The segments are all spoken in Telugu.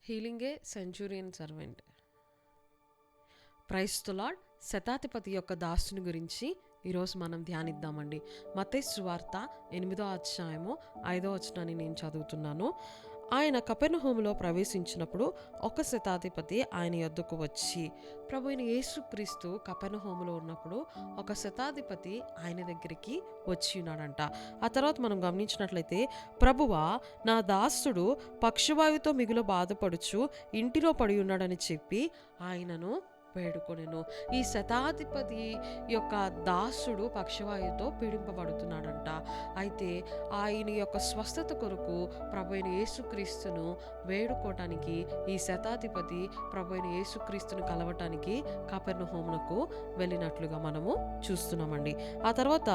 Healing a centurion servant. Praise the Lord. శతాధిపతి యొక్క దాసుని గురించి ఈరోజు మనం ధ్యానిద్దామండి. మత్తయి సువార్త 8వ అధ్యాయము 5వ వచనాన్ని నేను చదువుతున్నాను. ఆయన కపెర్నహూములో ప్రవేశించినప్పుడు ఒక శతాధిపతి ఆయన యొద్దకు వచ్చి, ప్రభువైన యేసుక్రీస్తు కపెర్నహూములో ఉన్నప్పుడు ఒక శతాధిపతి ఆయన దగ్గరికి వచ్చి ఉన్నాడంట. ఆ తర్వాత మనం గమనించినట్లయితే, ప్రభువా, నా దాసుడు పక్షవాయువుతో మిగులు బాధపడుచు ఇంటిలో పడి ఉన్నాడని చెప్పి ఆయనను వేడుకొనెను. ఈ శతాధిపతి యొక్క దాసుడు పక్షవాయువుతో పీడింపబడుతున్నాడంట. అయితే ఆయన యొక్క స్వస్థత కొరకు ప్రభువైన యేసుక్రీస్తును వేడుకోవటానికి ఈ శతాధిపతి ప్రభువైన యేసుక్రీస్తును కలవటానికి కపెర్నహూమునకు వెళ్ళినట్లుగా మనము చూస్తున్నామండి. ఆ తర్వాత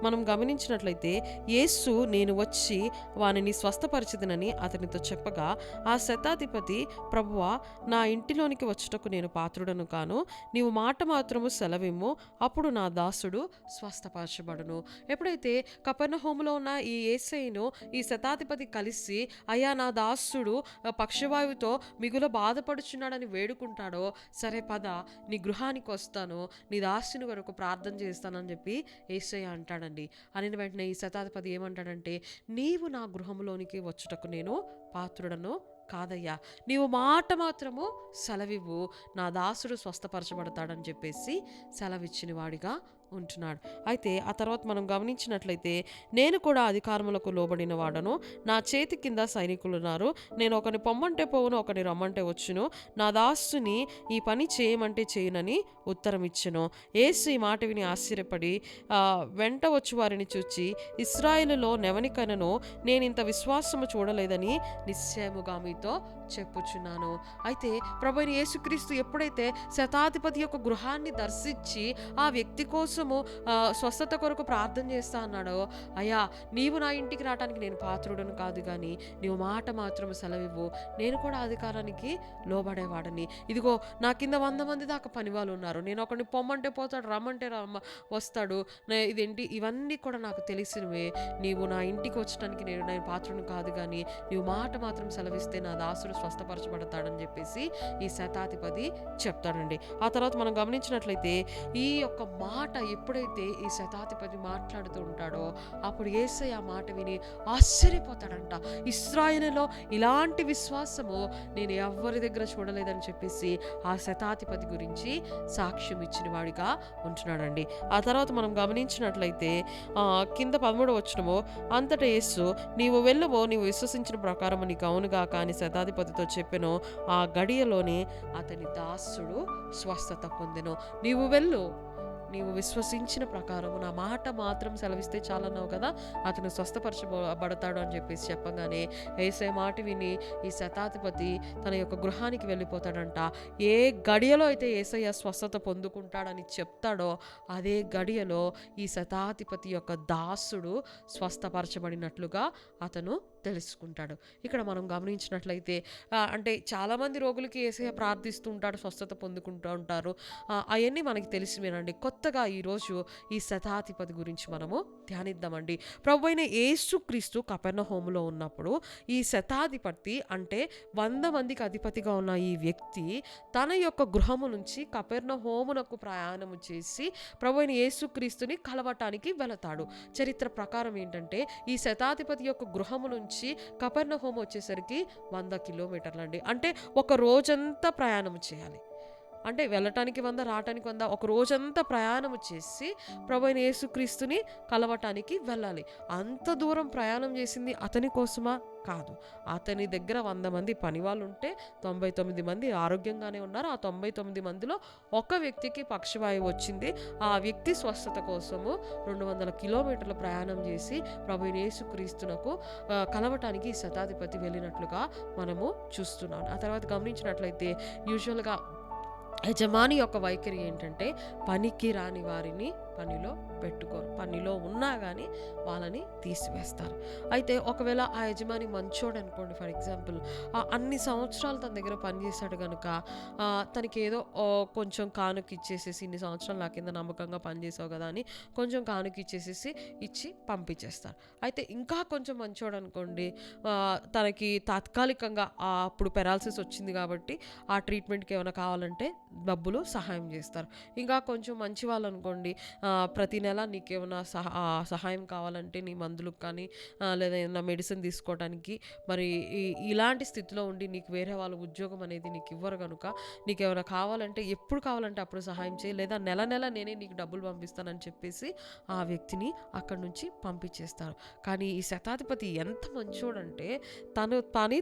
మనం గమనించినట్లయితే, యేసు నేను వచ్చి వానిని స్వస్థపరిచిదనని అతనితో చెప్పగా, ఆ శతాధిపతి, ప్రభువా, నా ఇంటిలోనికి వచ్చుటకు నేను పాత్రుడను కాను, నీవు మాట మాత్రము సెలవిమ్ము, అప్పుడు నా దాసుడు స్వస్థపరచబడును. ఎప్పుడైతే కపెర్నహూములో ఉన్న ఈ యేసయ్యను ఈ శతాధిపతి కలిసి, అయ్యా, నా దాసుడు పక్షవాయువుతో మిగుల బాధపడుచున్నాడని వేడుకుంటాడో, సరే పద, నీ గృహానికి వస్తాను, నీ దాసుని వరకు ప్రార్థన చేస్తానని చెప్పి యేసయ్య అంటాడండి. అని వెంటనే ఈ శతాధిపతి ఏమంటాడంటే, నీవు నా గృహంలోనికి వచ్చుటకు నేను పాత్రుడను కాదయ్యా, నీవు మాట మాత్రము సెలవివ్వు, నా దాసుడు స్వస్థపరచబడతాడని చెప్పేసి సెలవిచ్చిన వాడిగా ఉంటున్నాడు. అయితే ఆ తర్వాత మనం గమనించినట్లయితే, నేను కూడా అధికారములకు లోబడిన వాడను, నా చేతి కింద సైనికులు ఉన్నారు, నేను ఒకని పొమ్మంటే పోవును, ఒకని రమ్మంటే వచ్చును, నా దాసుని ఈ పని చేయమంటే చేయునని ఉత్తరం ఇచ్చెను. యేసు ఈ మాట విని ఆశ్చర్యపడి వెంట వచ్చి వారిని చూచి, ఇశ్రాయేలులో నెవనికైనను నేను ఇంత విశ్వాసము చూడలేదని నిశ్చయముగా మీతో చెప్పుచున్నాను. అయితే ప్రభువైన యేసుక్రీస్తు ఎప్పుడైతే శతాధిపతి యొక్క గృహాన్ని దర్శించి ఆ వ్యక్తి కోసము స్వస్థత కొరకు ప్రార్థన చేస్తా అన్నాడో, అయ్యా, నీవు నా ఇంటికి రావడానికి నేను పాత్రుడను కాదు, కానీ నీవు మాట మాత్రం సెలవివ్వు, నేను కూడా అధికారానికి లోబడేవాడని. ఇదిగో, నా కింద 100 మంది దాకా పనివాళ్ళు ఉన్నారు, నేను ఒకరిని పొమ్మంటే పోతాడు, రమ్మంటే వస్తాడు, ఇదేంటి, ఇవన్నీ కూడా నాకు తెలిసినవే, నీవు నా ఇంటికి వచ్చడానికి నేను పాత్రుడు కాదు, కానీ నీవు మాట మాత్రం సెలవిస్తే నా దాసుడు స్వస్థపరచబడతాడని చెప్పేసి ఈ శతాధిపతి చెప్తాడండి. ఆ తర్వాత మనం గమనించినట్లయితే, ఈ యొక్క మాట ఎప్పుడైతే ఈ శతాధిపతి మాట్లాడుతూ ఉంటాడో, అప్పుడు యేసయ్య ఆ మాట విని ఆశ్చర్యపోతాడంట. ఇశ్రాయేలులో ఇలాంటి విశ్వాసము నేను ఎవరి దగ్గర చూడలేదని చెప్పేసి ఆ శతాధిపతి గురించి సాక్ష్యం ఇచ్చిన వాడిగా ఉంటున్నాడండి. ఆ తర్వాత మనం గమనించినట్లయితే కింద 13వ వచనము, అంతటా యేసు, నీవు వెళ్ళుము, నీవు విశ్వసించిన ప్రకారము నీకు అవునుగా కానీ శతాధిపతితో చెప్పెను. ఆ గడియలోనే అతని దాసుడు స్వస్థత పొందెను. నీవు వెళ్ళు, నీవు విశ్వసించిన ప్రకారము నా మాట మాత్రం సెలవిస్తే చాలన్నావు కదా, అతను స్వస్థపరచబడతాడు అని చెప్పేసి చెప్పగానే యేసయ్య మాట విని ఈ శతాధిపతి తన యొక్క గృహానికి వెళ్ళిపోతాడంట. ఏ గడియలో అయితే యేసయ్య స్వస్థత పొందుకుంటాడని చెప్తాడో, అదే గడియలో ఈ శతాధిపతి యొక్క దాసుడు స్వస్థపరచబడినట్లుగా అతను తెలుసుకుంటాడు. ఇక్కడ మనం గమనించినట్లయితే, అంటే చాలామంది రోగులకి యేసయ్య ప్రార్థిస్తూ ఉంటాడు, స్వస్థత పొందుకుంటూ ఉంటారు, అవన్నీ మనకి తెలిసివేనండి. కొత్తగా ఈరోజు ఈ శతాధిపతి గురించి మనము ధ్యానిద్దామండి. ప్రభువైన యేసుక్రీస్తు కపెర్నహూములో ఉన్నప్పుడు ఈ శతాధిపతి, అంటే 100 మందికి అధిపతిగా ఉన్న ఈ వ్యక్తి తన యొక్క గృహము నుంచి కపెర్నహూమునకు ప్రయాణము చేసి ప్రభువైన యేసుక్రీస్తుని కలవటానికి వెళతాడు. చరిత్ర ప్రకారం ఏంటంటే, ఈ శతాధిపతి యొక్క గృహము నుంచి కపెర్నహూము వచ్చేసరికి 100 కిలోమీటర్లండి. అంటే ఒక రోజంతా ప్రయాణం చేయాలి. అంటే వెళ్ళటానికి 100, రావటానికి 100, ఒక రోజంతా ప్రయాణం చేసి ప్రభువైన యేసుక్రీస్తుని కలవటానికి వెళ్ళాలి. అంత దూరం ప్రయాణం చేసింది అతని కోసమా? కాదు. అతని దగ్గర 100 మంది పనివాళ్ళు ఉంటే 99 మంది ఆరోగ్యంగానే ఉన్నారు. ఆ 99 మందిలో ఒక వ్యక్తికి పక్షవాయువు వచ్చింది. ఆ వ్యక్తి స్వస్థత కోసము 200 కిలోమీటర్ల ప్రయాణం చేసి ప్రభువైన యేసుక్రీస్తునకు కలవటానికి ఈ శతాధిపతి వెళ్ళినట్లుగా మనము చూస్తున్నాం. ఆ తర్వాత గమనించినట్లయితే, యూజువల్గా యజమాని యొక్క వైఖరి ఏంటంటే, పనికి రాని వారిని పనిలో పెట్టుకోరు. పనిలో ఉన్నా కానీ వాళ్ళని తీసివేస్తారు. అయితే ఒకవేళ ఆ యజమాని మంచోడు అనుకోండి, ఫర్ ఎగ్జాంపుల్ అన్ని సంవత్సరాలు తన దగ్గర పనిచేశాడు కనుక తనకి ఏదో కొంచెం కానుక ఇచ్చేసేసి, ఇన్ని సంవత్సరాలు నా కింద నమ్మకంగా పనిచేసావు కదా అని కొంచెం కానుక ఇచ్చేసేసి ఇచ్చి పంపించేస్తారు. అయితే ఇంకా కొంచెం మంచోడు అనుకోండి, తనకి తాత్కాలికంగా అప్పుడు పెరాలసిస్ వచ్చింది కాబట్టి ఆ ట్రీట్మెంట్కి ఏమైనా కావాలంటే డబ్బులు సహాయం చేస్తారు. ఇంకా కొంచెం మంచి వాళ్ళు అనుకోండి, ప్రతి నెల నీకేమైనా సహాయం కావాలంటే నీ మందులకు కానీ లేదా ఏదైనా మెడిసిన్ తీసుకోవడానికి, మరి ఇలాంటి స్థితిలో ఉండి నీకు వేరే వాళ్ళ ఉద్యోగం అనేది నీకు ఇవ్వరు కనుక నీకు ఏమైనా కావాలంటే ఎప్పుడు కావాలంటే అప్పుడు సహాయం చేయి, లేదా నెల నెల నేనే నీకు డబ్బులు పంపిస్తానని చెప్పేసి ఆ వ్యక్తిని అక్కడి నుంచి పంపించేస్తారు. కానీ ఈ శతాధిపతి ఎంత మంచోడంటే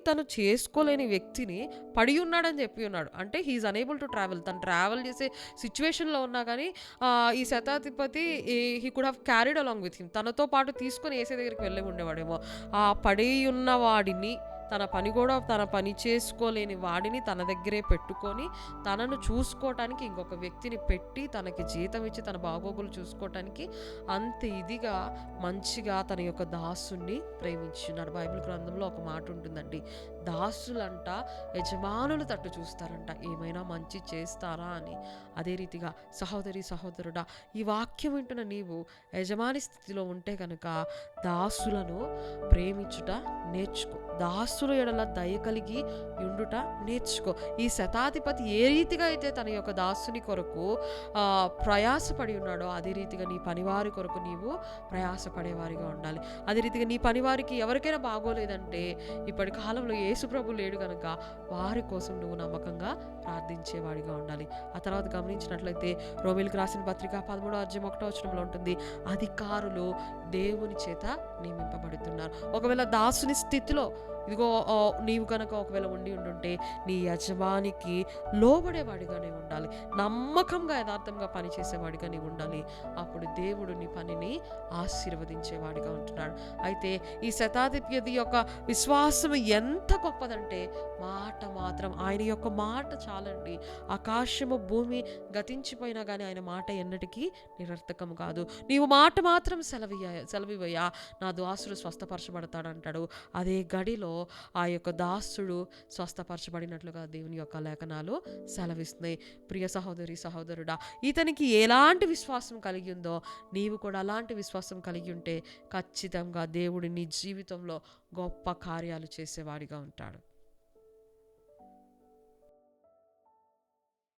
తను చేసుకోలేని వ్యక్తిని పడి ఉన్నాడని చెప్పి ఉన్నాడు. అంటే హీఈస్ అనేబుల్ టు ట్రావెల్. తను ట్రావెల్ చేసే సిచ్యువేషన్లో ఉన్నా కానీ ఈ శతాధిపతి he could have carried along with him. తనతో పాటు తీసుకొని ఏసే దగ్గరికి వెళ్ళి ఉండేవాడేమో. ఆ పడి ఉన్న వాడిని, తన పని చేసుకోలేని వాడిని తన దగ్గరే పెట్టుకొని తనను చూసుకోవటానికి ఇంకొక వ్యక్తిని పెట్టి తనకి జీతం ఇచ్చి తన బాగోగులు చూసుకోవటానికి అంత ఇదిగా మంచిగా తన యొక్క దాసుని ప్రేమించున్నాడు. బైబిల్ గ్రంథంలో ఒక మాట ఉంటుందండి, దాసులంట యజమానులు తట్టు చూస్తారంట, ఏమైనా మంచి చేస్తారా అని. అదే రీతిగా సహోదరి సహోదరుడా, ఈ వాక్యం వింటున్న నీవు యజమాని స్థితిలో ఉంటే కనుక దాసులను ప్రేమించుట నేర్చుకో. దాసుల ఎడల దయ కలిగి ఉండుట నేర్చుకో. ఈ శతాధిపతి ఏ రీతిగా అయితే తన యొక్క దాసుని కొరకు ప్రయాసపడి ఉన్నాడో అదే రీతిగా నీ పనివారి కొరకు నీవు ప్రయాసపడేవారిగా ఉండాలి. అదే రీతిగా నీ పనివారికి ఎవరికైనా బాగోలేదంటే ఇప్పటి కాలంలో యేసుప్రభు లేడు కనుక వారి కోసం నువ్వు నమ్మకంగా ప్రార్థించేవాడిగా ఉండాలి. ఆ తర్వాత గమనించినట్లయితే రోమీయులకు రాసిన పత్రిక 13:1 ఉంటుంది, అధికారులు దేవుని చేత నియమింపబడుతున్నారు. ఒకవేళ దాసుని స్థితిలో ఇదిగో నీవు కనుక ఒకవేళ ఉండుంటే నీ యజమానికి లోబడేవాడిగానే ఉండాలి, నమ్మకంగా యథార్థంగా పనిచేసేవాడిగా నీవు ఉండాలి. అప్పుడు దేవుడు నీ పనిని ఆశీర్వదించేవాడిగా ఉంటున్నాడు. అయితే ఈ శతాధిపతి యొక్క విశ్వాసం ఎంత గొప్పదంటే మాట మాత్రం, ఆయన యొక్క మాట చాలండి. ఆకాశము భూమి గతించిపోయినా కానీ ఆయన మాట ఎన్నటికీ నిరర్థకం కాదు. నీవు మాట మాత్రం సెలవివయ్యా, నా దాసుడు స్వస్థపరచబడతాడంటాడు. అదే గడిలో ఆ యొక్క దాసుడు స్వస్థపరచబడినట్లుగా దేవుని యొక్క లేఖనాలు సెలవిస్తున్నాయి. ప్రియ సహోదరి సహోదరుడా, ఇతనికి ఎలాంటి విశ్వాసం కలిగి ఉందో నీవు కూడా అలాంటి విశ్వాసం కలిగి ఉంటే ఖచ్చితంగా దేవుడు నీ జీవితంలో గొప్ప కార్యాలు చేసేవాడిగా ఉంటాడు.